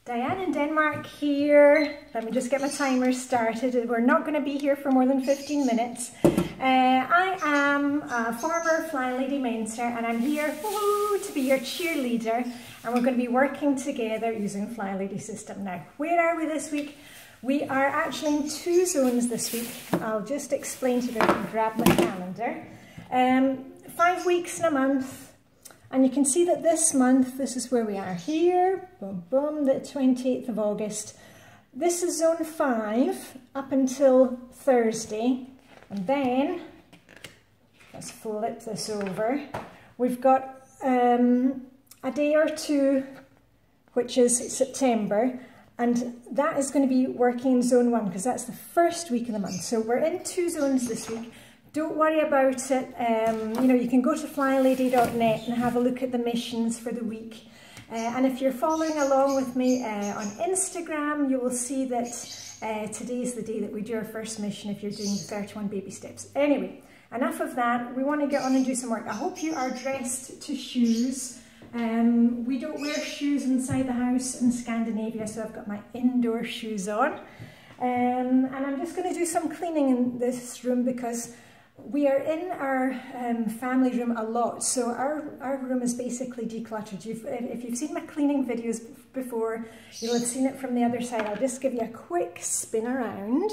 Diane in Denmark here. Let me just get my timer started. We're not going to be here for more than 15 minutes. I am a former Flylady mentor and I'm here to be your cheerleader, and we're going to be working together using Flylady system. Now, where are we this week? We are actually in 2 zones this week. I'll just explain to you, grab my calendar. 5 weeks in a month. And you can see that this month, this is where we are here, boom, boom, the 28th of August. This is zone 5 up until Thursday. And then, let's flip this over. We've got a day or 2, which is September. And that is going to be working zone 1 because that's the first week of the month. So we're in 2 zones this week. Don't worry about it. You know, you can go to flylady.net and have a look at the missions for the week. And if you're following along with me on Instagram, you will see that today is the day that we do our first mission if you're doing the 31 baby steps. Anyway, enough of that. We want to get on and do some work. I hope you are dressed to shoes. We don't wear shoes inside the house in Scandinavia, so I've got my indoor shoes on. And I'm just going to do some cleaning in this room because we are in our family room a lot, so our room is basically decluttered. If you've seen my cleaning videos before, you'll have seen it from the other side. I'll just give you a quick spin around.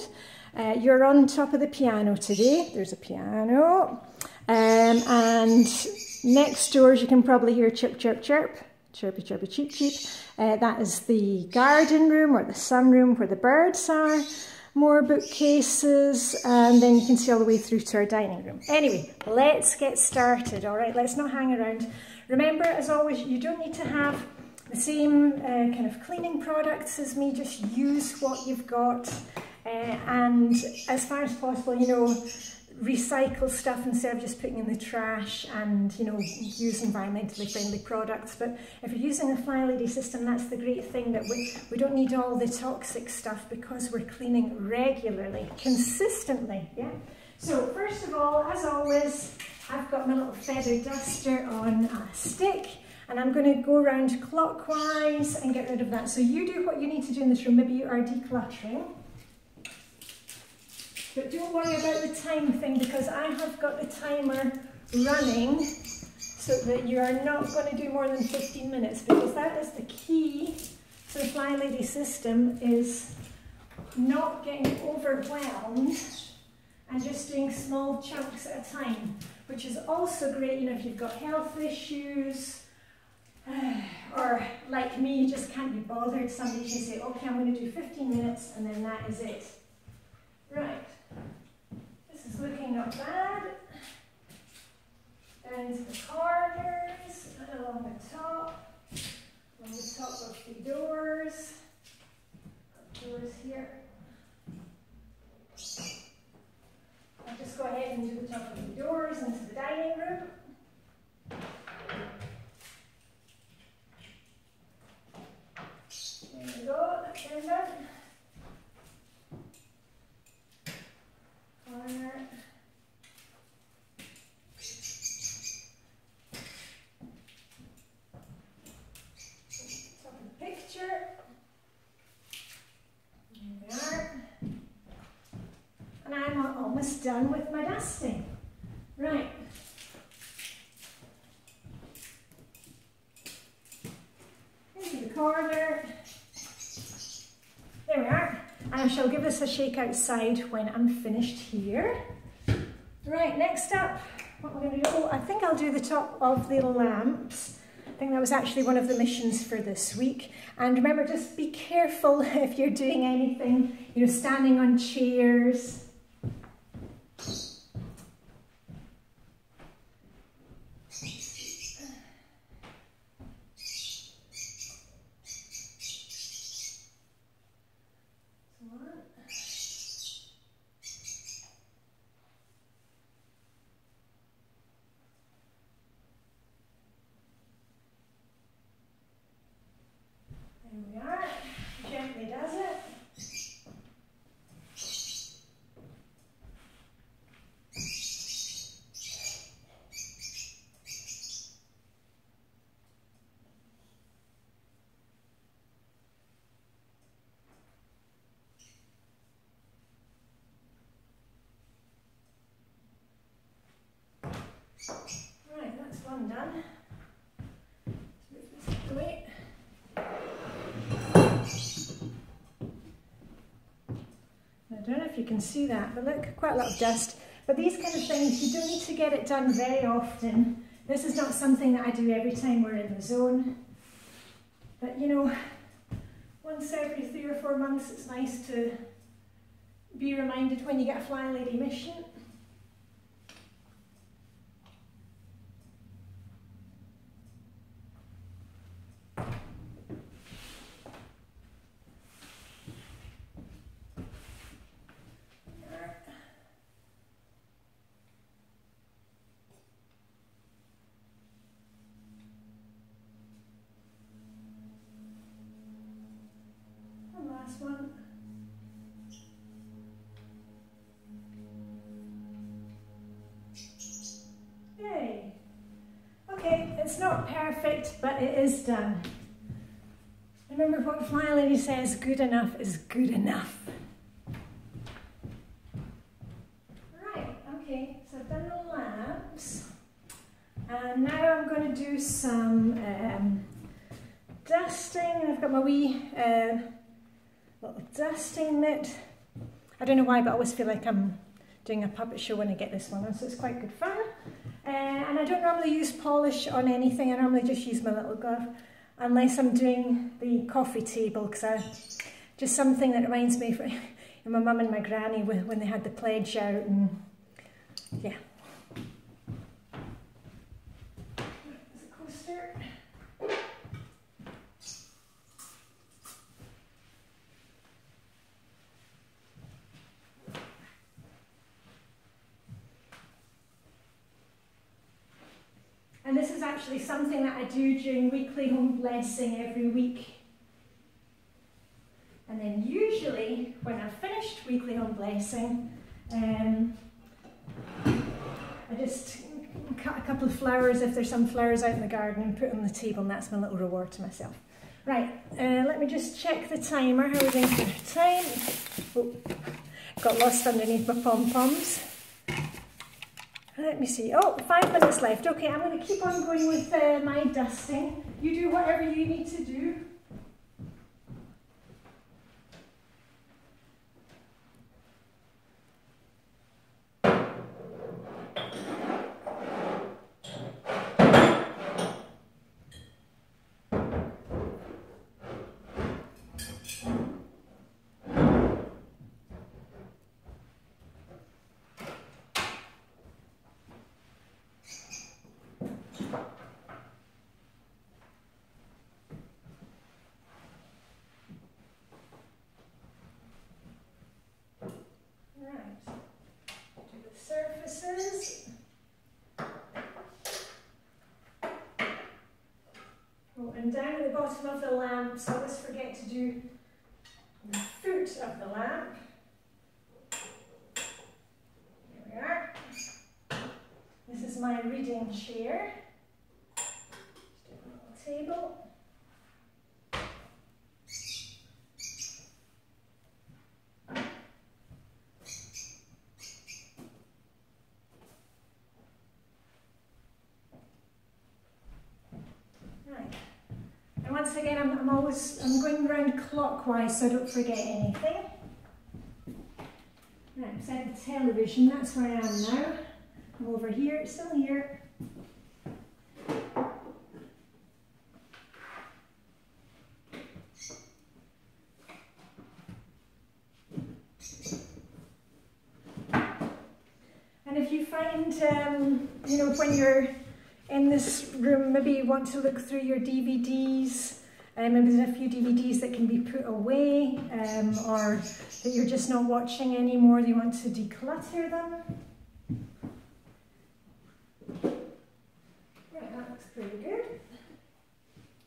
You're on top of the piano today. There's a piano. And next door, as you can probably hear, chirp, chirp, chirp. Chirpy, chirpy, cheep, cheep. That is the garden room or the sunroom where the birds are. More bookcases, and then you can see all the way through to our dining room. Anyway, let's get started, all right? Let's not hang around. Remember, as always, you don't need to have the same kind of cleaning products as me. Just use what you've got, and as far as possible, you know, recycle stuff instead of just putting in the trash, and you know, use environmentally friendly products. But if you're using a Flylady system, that's the great thing, that we don't need all the toxic stuff because we're cleaning regularly, consistently. Yeah. So first of all, as always, I've got my little feather duster on a stick, and I'm going to go around clockwise and get rid of that. So you do what you need to do in this room. Maybe you are decluttering. But don't worry about the time thing, because I have got the timer running so that you are not going to do more than 15 minutes, because that is the key to the Flylady system, is not getting overwhelmed and just doing small chunks at a time, which is also great, you know, if you've got health issues or like me, you just can't be bothered. Somebody can say, okay, I'm going to do 15 minutes and then that is it. Right. This is looking not bad. Down to the corners, and along the top of the doors. Doors here. I'll just go ahead and do the top of the doors into the dining room. There we go, there's that. Corner. Top of the picture. There we are. And I'm almost done with my dusting. Right. Into the corner. There we are. And I shall give this a shake outside when I'm finished here. Right, next up, what am I going to do? Oh, I think I'll do the top of the lamps. I think that was actually one of the missions for this week. And remember, just be careful if you're doing anything, you know, standing on chairs. There we are, gently does it. if you can see that, but look, quite a lot of dust. But these kind of things, you don't need to get it done very often. This is not something that I do every time we're in the zone. But you know, once every 3 or 4 months, it's nice to be reminded when you get a Flylady mission. One. Yay. Okay, it's not perfect, but it is done. Remember what Flylady says, good enough is good enough. Right, okay, so I've done the labs. And now I'm going to do some dusting. I've got my wee little dusting mitt. I don't know why, but I always feel like I'm doing a puppet show when I get this one on, so it's quite good fun. And I don't normally use polish on anything. I normally just use my little glove, unless I'm doing the coffee table, because just something that reminds me of my mum and my granny when they had the pledge out, and yeah. There's a coaster. And this is actually something that I do during weekly home blessing every week. And then usually when I've finished weekly home blessing, I just cut a couple of flowers if there's some flowers out in the garden and put them on the table, and that's my little reward to myself. Right, let me just check the timer. How are we doing for time? Oh, got lost underneath my pom-poms. Let me see. Oh, 5 minutes left. Okay, I'm going to keep on going with my dusting. You do whatever you need to do. Surfaces. Oh, and down at the bottom of the lamps, I always forget to do the foot of the lamp. Here we are. This is my reading chair. Just do a little table. Once again, I'm going around clockwise so I don't forget anything. Right, beside the television, that's where I am now. I'm over here, still here. And if you find, you know, when you're in this room, maybe you want to look through your DVDs, maybe there's a few DVDs that can be put away, or that you're just not watching anymore, you want to declutter them. Right, that looks pretty good.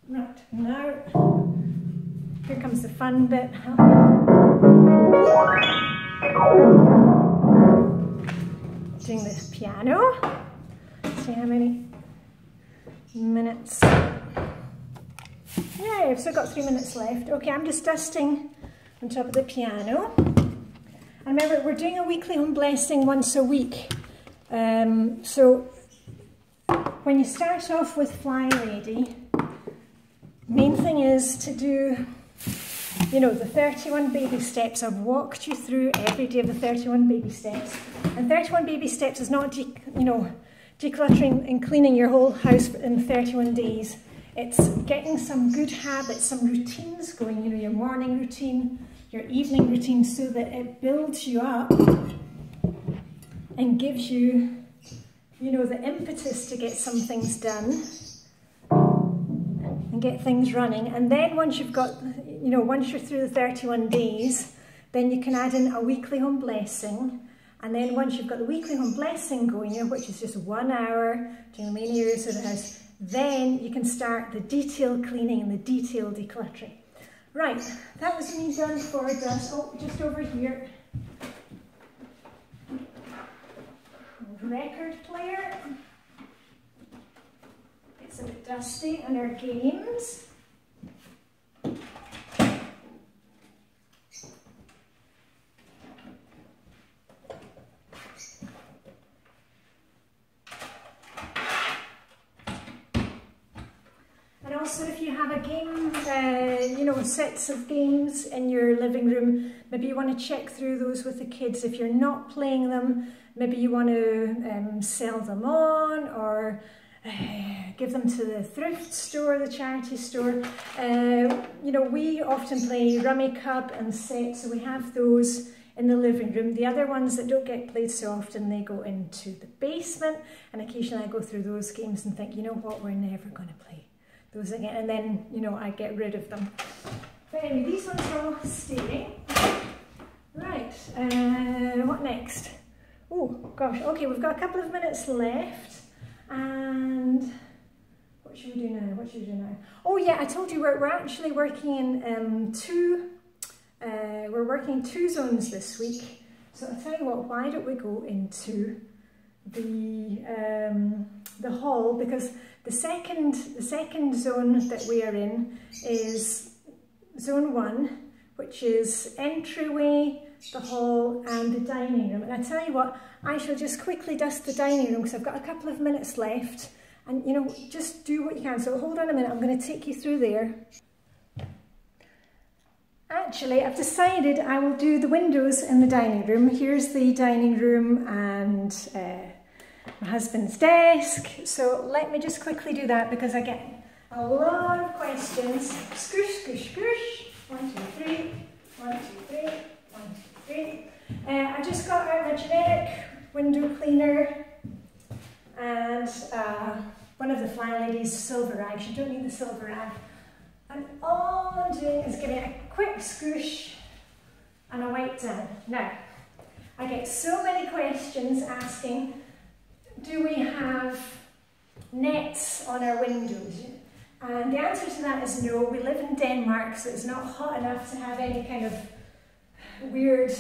Right, now, here comes the fun bit. Doing the piano. See how many minutes. Yeah, I've still got 3 minutes left. Okay, I'm just dusting on top of the piano. And remember, we're doing a weekly home blessing once a week. So when you start off with Flylady, main thing is to do you know, the 31 baby steps. I've walked you through every day of the 31 baby steps. And 31 baby steps is not, you know, decluttering and cleaning your whole house in 31 days. It's getting some good habits, some routines going, you know, your morning routine, your evening routine, so that it builds you up and gives you, you know, the impetus to get some things done and get things running. And then once you've got, you know, once you're through the 31 days, then you can add in a weekly home blessing. And then once you've got the weekly home blessing going, you know, which is just 1 hour doing the main areas of the house, then you can start the detailed cleaning and the detailed decluttering. Right, that was me done for dust. Oh, just over here. Record player. It's a bit dusty, and our games. And also, if you have a game, you know, sets of games in your living room, maybe you want to check through those with the kids. If you're not playing them, maybe you want to sell them on, or give them to the thrift store, the charity store. You know, we often play Rummy Cup and Set, so we have those in the living room. The other ones that don't get played so often, they go into the basement, and occasionally I go through those games and think, you know what, we're never going to play those again, and then, you know, I get rid of them. But anyway, these ones are all staying. Right, what next? Oh gosh, okay, we've got a couple of minutes left, and what should we do now? What should we do now? Oh yeah, I told you we're actually working in we're working 2 zones this week. So I'll tell you what, why don't we go into the hall, because the second zone that we are in is zone 1, which is entryway, the hall and the dining room. And I tell you what, I shall just quickly dust the dining room because I've got a couple of minutes left, and you know, just do what you can. So hold on a minute, I'm going to take you through there. Actually, I've decided I will do the windows in the dining room. Here's the dining room and my husband's desk. So let me just quickly do that, because I get a lot of questions. Scoosh, scoosh, scoosh. 1, 2, 3. 1, 2, 3. 1, 2, 3. I just got out my generic window cleaner and one of the Flylady's silver rags. You don't need the silver rag. And all I'm doing is giving it a quick scoosh and a wipe down. Now, I get so many questions asking, do we have nets on our windows? And the answer to that is no. We live in Denmark, so it's not hot enough to have any kind of weird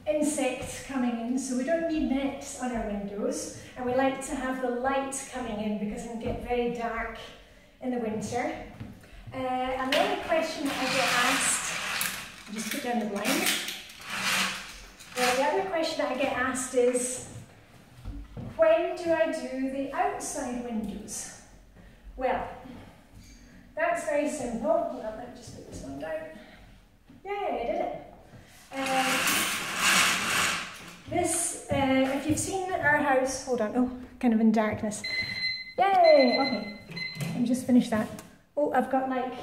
insects coming in, so we don't need nets on our windows, and we like to have the light coming in because it can get very dark in the winter. And the other question that I get asked, I'll just put down the blind. The other question that I get asked is, when do I do the outside windows? Well, that's very simple. Hold on, let me just put this one down. Yay, I did it. If you've seen our house, hold on, oh, kind of in darkness. Yay, okay, let me just finish that. Oh, I've got like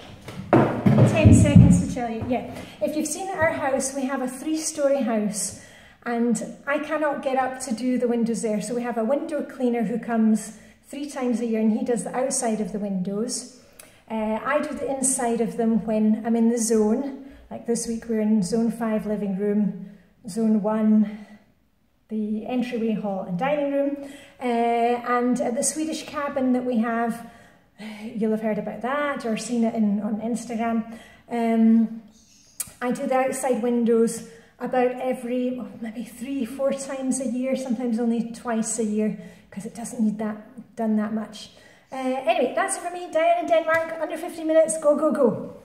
10 seconds to tell you. Yeah, if you've seen our house, we have a 3-story house, and I cannot get up to do the windows there. So we have a window cleaner who comes 3 times a year, and he does the outside of the windows. I do the inside of them when I'm in the zone. Like this week we're in zone 5 living room, zone 1 the entryway, hall and dining room, and the Swedish cabin that we have, you'll have heard about that or seen it on Instagram. I do the outside windows about every, maybe 3-4 times a year, sometimes only twice a year, because it doesn't need that done that much. Anyway, that's it for me. Diane in Denmark, under 50 minutes, go, go, go.